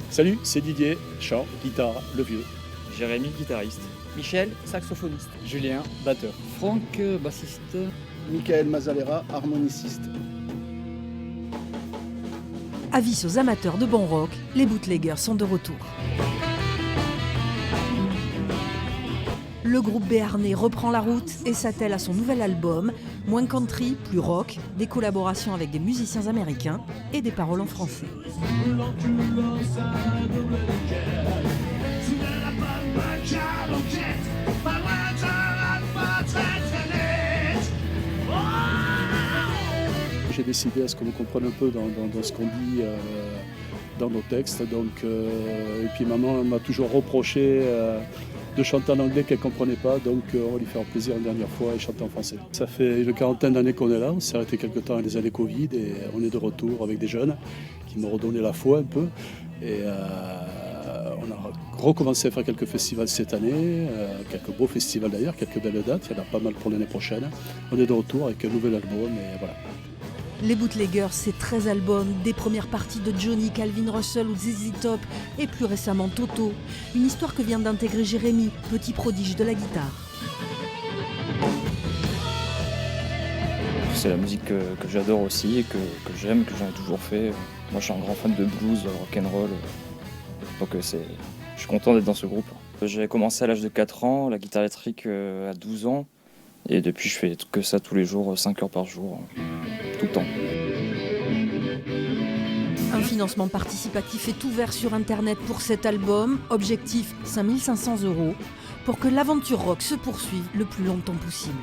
Salut, c'est Didier, chant, guitare, le vieux. Jérémy, guitariste. Michel, saxophoniste. Julien, batteur. Franck, bassiste. Michael Mazalera, harmoniciste. Avis aux amateurs de bon rock, les bootleggers sont de retour. Le groupe béarnais reprend la route et s'attelle à son nouvel album, moins country, plus rock, des collaborations avec des musiciens américains et des paroles en français. J'ai décidé à ce qu'on me comprenne un peu dans ce qu'on dit dans nos textes. Et puis maman m'a toujours reproché de chanter en anglais qu'elle ne comprenait pas, donc on va lui faire plaisir une dernière fois et chanter en français. Ça fait une quarantaine d'années qu'on est là, on s'est arrêté quelques temps avec les années Covid et on est de retour avec des jeunes qui m'ont redonné la foi un peu. Et on a recommencé à faire quelques festivals cette année, quelques beaux festivals d'ailleurs, quelques belles dates, il y en a pas mal pour l'année prochaine. On est de retour avec un nouvel album et voilà. Les Bootleggers, c'est 13 albums, des premières parties de Johnny, Calvin Russell ou ZZ Top, et plus récemment Toto. Une histoire que vient d'intégrer Jérémy, petit prodige de la guitare. C'est la musique que j'adore aussi et que j'aime, que j'en ai toujours fait. Moi je suis un grand fan de blues, rock'n'roll, donc je suis content d'être dans ce groupe. J'ai commencé à l'âge de 4 ans, la guitare électrique à 12 ans, et depuis je fais que ça tous les jours, 5 heures par jour. Tout le temps. Un financement participatif est ouvert sur Internet pour cet album. Objectif 5 500 €, pour que l'aventure rock se poursuive le plus longtemps possible.